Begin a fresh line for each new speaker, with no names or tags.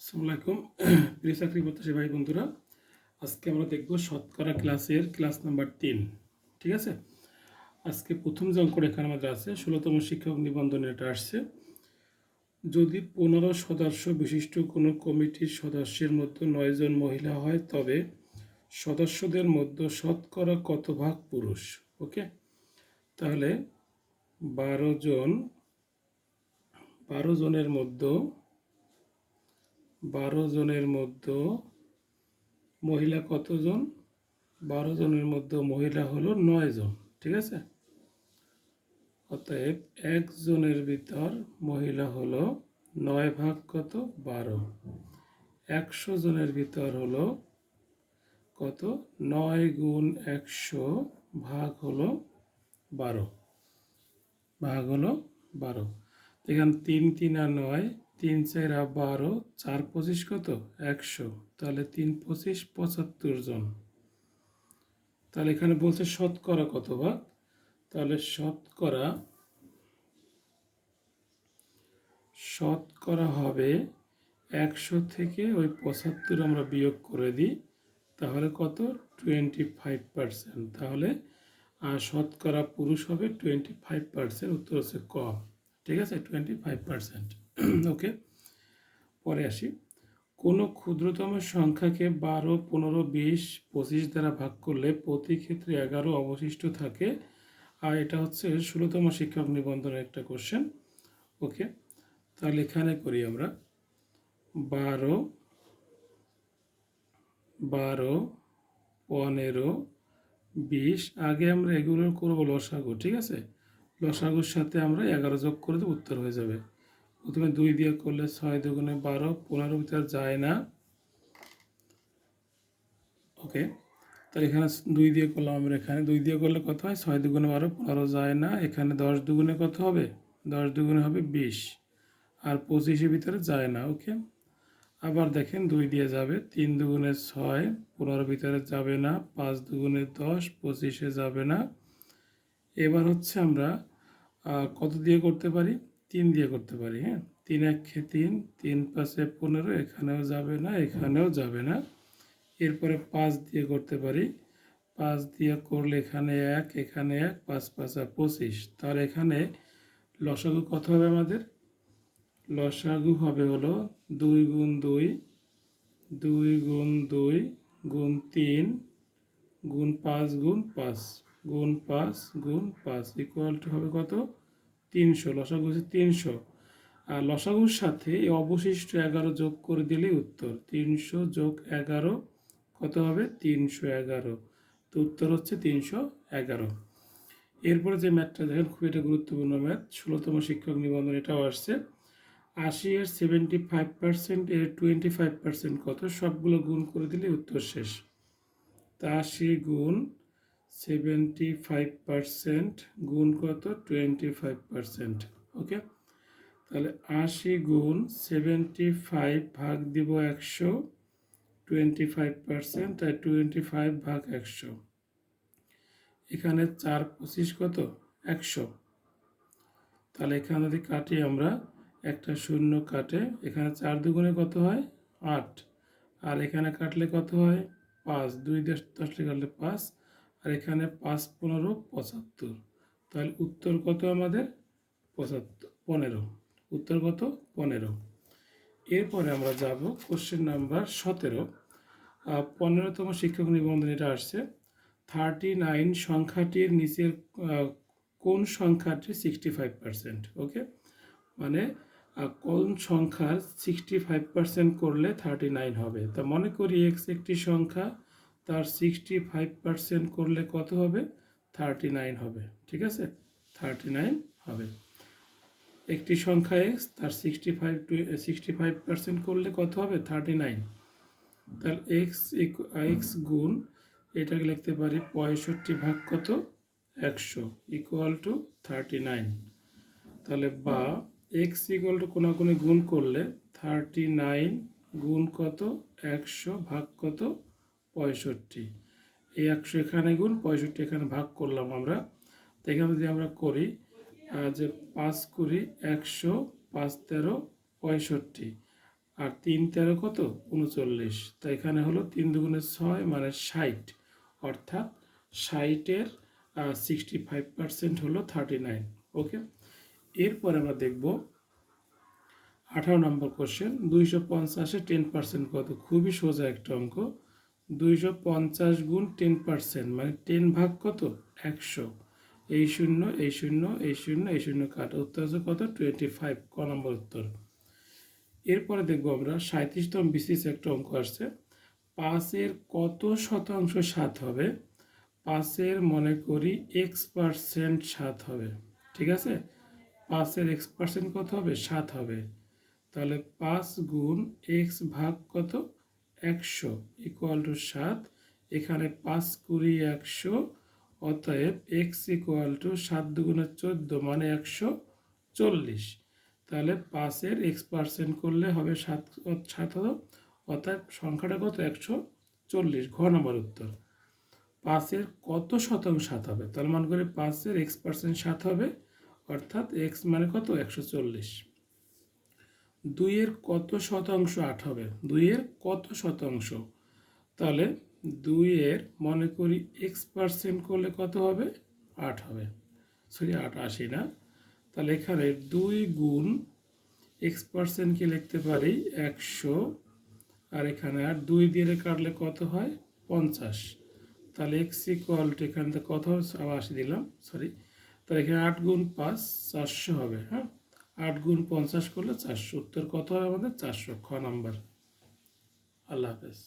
আসসালামু আলাইকুম প্রিয় চাকরি প্রত্যাশী ভাই বন্ধুরা, আজকে আমরা দেখব শতকরা ক্লাসের ক্লাস নাম্বার 3। ঠিক আছে, আজকে প্রথম যে অঙ্কটা এখানে আমাদের আছে 16তম শিক্ষক নিবন্ধন। এটা আসছে, যদি 15 সদস্য বিশিষ্ট কোনো কমিটির সদস্যের মধ্যে 9 জন মহিলা হয় তবে সদস্যদের মধ্যে শতকরা কত ভাগ পুরুষ। ওকে, তাহলে 12 জনের মধ্যে 12 জনের মধ্যে মহিলা কতজন? 12 জনের মধ্যে মহিলা হলো 9 জন। ঠিক আছে, অতএব একজনের ভিতর মহিলা হলো 9 ভাগ কত? 12। 100 জনের ভিতর হলো কত? 9 গুণ 100 ভাগ হলো 12, ভাগ হলো 12। এখানে 3 3 আর 9, 3 4 আর 12, 4 25 কত? 100। তাহলে 3 25 75 জন। তাহলে এখানে বলছে শতকরা কত ভাগ, তাহলে শতকরা হবে 100 থেকে ওই 75 আমরা বিয়োগ করে দিই, তাহলে কত? 25%। তাহলে শতকরা পুরুষ হবে 25%। উত্তর হচ্ছে ক। ঠিক আছে, 25%। ওকে, পরে আসি। কোনো ক্ষুদ্রতম সংখ্যাকে 12, 15, 20, 25 দ্বারা ভাগ করলে প্রতি ক্ষেত্রে 11 অবশিষ্ট থাকে। আর এটা হচ্ছে 16তম শিক্ষক নিবন্ধনের একটা কোশ্চেন। ওকে, তাহলে এখানে করি আমরা 12, 15, 20। আগে আমরা এগুলো করবো লসাগু। ঠিক আছে, লসাগুর সাথে আমরা 11 যোগ করে দেবো, উত্তর হয়ে যাবে। প্রথমে 2 দিয়ে করলে 6 দুগুণে 12, 15 ভিতরে যায় না। ওকে, তাহলে এখানে 2 দিয়ে করলাম আমরা। এখানে 2 দিয়ে করলে কত হয়? 6 দুগুণে 12, 15 যায় না। এখানে 10 দুগুণে কত হবে? 10 দুগুণে হবে 20, আর 25-এর ভিতরে যায় না। ওকে, আবার দেখেন 2 দিয়ে যাবে, 3 দুগুণে 6, 15 ভিতরে যাবে না। 5 দুগুণে 10, 25-এ যাবে না। এবার হচ্ছে আমরা কত দিয়ে করতে পারি? 3 দিয়ে করতে পারি। হ্যাঁ, 3 1 3, 3 5 15, এখানেও যাবে না, এখানেও যাবে না। এরপরে 5 দিয়ে করতে পারি। 5 দিয়ে করলে এখানে 1, এখানে 1, 5 5 25। তাহলে এখানে লসাগু কত হবে আমাদের? লসাগু হবে হলো 2 গুণ 2, 2 গুণ 2 গুণ 3 গুণ 5 গুণ 5 গুণ 5 গুণ 5 ইকুয়াল টু হবে কত? 300। লসাগু হচ্ছে 300। আর লসাগুর সাথে এই অবশিষ্ট 11 যোগ করে দিলেই উত্তর। 300 যোগ 11 কত হবে? 311। তো উত্তর হচ্ছে 311। এরপরে যে ম্যাথটা দেখেন, খুব এটা গুরুত্বপূর্ণ ম্যাথ, 16তম শিক্ষক নিবন্ধন। এটাও আসছে। 80 এর 75%, এর 25% কত? সবগুলো গুণ করে দিলে উত্তর শেষ। তা 80 গুণ 75% গুণ কত? 25%। ওকে, তাহলে 80 গুণ 75 ভাগ দিব 100, 25%, তাই 25 ভাগ 100। এখানে 4 25 কত? 100। তাহলে এখানে যদি কাটি আমরা, একটা শূন্য কাটে, এখানে 4 দুগুণে কত হয়? 8। আর এখানে কাটলে কত হয়? 5। 2 10 কাটলে 5, আর এখানে 5 15 75। তাহলে উত্তর কত আমাদের? 15। উত্তর কত? 15। এরপরে আমরা যাব কোশ্চেন নাম্বার 17। 15তম শিক্ষক নিবন্ধন। এটা আসছে, 39 সংখ্যাটির নিচের কোন সংখ্যাটি 65%? ওকে, মানে কোন সংখ্যার 65% করলে 39 হবে। তা মনে করি এক্স একটি সংখ্যা, তার 65% করলে কত হবে? 39 হবে। ঠিক আছে, 39 হবে। একটি সংখ্যা এক্স, তার 65% করলে কত হবে? 39। তাহলে এক্স গুণ, এটাকে লিখতে পারি 65 ভাগ কত? 100 ইকুয়াল টু 39। তাহলে বা এক্স ইকুয়াল টু কোনাকুনি গুণ করলে 39 গুণ কত? 100 ভাগ কত? 65। এই 100 এখানে গুণ, 65 এখানে ভাগ করলাম আমরা। তো এখানে যদি আমরা করি যে 5 কুড়ি 100, 5 13 65, আর 3 তেরো কত 39। তো এখানে হলো 3 দুগুণে 6 মানে 60, অর্থাৎ 60-এর 65% হলো 39। ওকে, এরপর আমরা দেখব 18 নম্বর কোশ্চেন। 250-এ 10% কত? খুবই সোজা একটা অঙ্ক। 250 গুণ 10% মানে 10 ভাগ কত 100। এই শূন্য এই শূন্য এই শূন্য এই শূন্য কাট, উত্তর আছে কত 25, ক নম্বর উত্তর। এরপরে দেখবো আমরা 37তম বিসিএস একটা অঙ্ক আসছে। 5-এর কত শতাংশ 7 হবে? 5-এর মনে করি x% 7 হবে, ঠিক আছে। 5-এর x% কত হবে 7 হবে। তাহলে 5 গুণ x ভাগ কত 100 ইকুয়াল টু 7। এখানে 5 কুড়ি 100, অতএব x ইকুয়াল টু 7 দুগুণে 14 মানে 140। তাহলে 5-এর x% করলে হবে 7 হলো, অর্থাৎ সংখ্যাটা কত 140, ঘ নম্বর উত্তর। 5-এর কত শতাংশ 7 হবে? তাহলে মনে করি 5-এর x% 7 হবে, অর্থাৎ x মানে কত 140। 2-এর কত শতাংশ 8 হবে? 2-এর কত শতাংশ? তাহলে 2-এর মনে করি x% করলে কত হবে 8 হবে, সরি 8 80 না। তাহলে এখানে 2 গুণ x%কে লিখতে পারি 100, আর এখানে আর 2 দিয়ে কাটলে কত হয় 50। তাহলে x ইকুয়াল টু এখানে তো কত আবার 80 দিলাম, সরি। তাহলে এখানে 8 গুণ 5 400 হবে। হ্যাঁ, 8 গুণ 50 করলে 400, উত্তর কত হবে আমাদের 400, খ নাম্বার। আল্লাহ হাফেজ।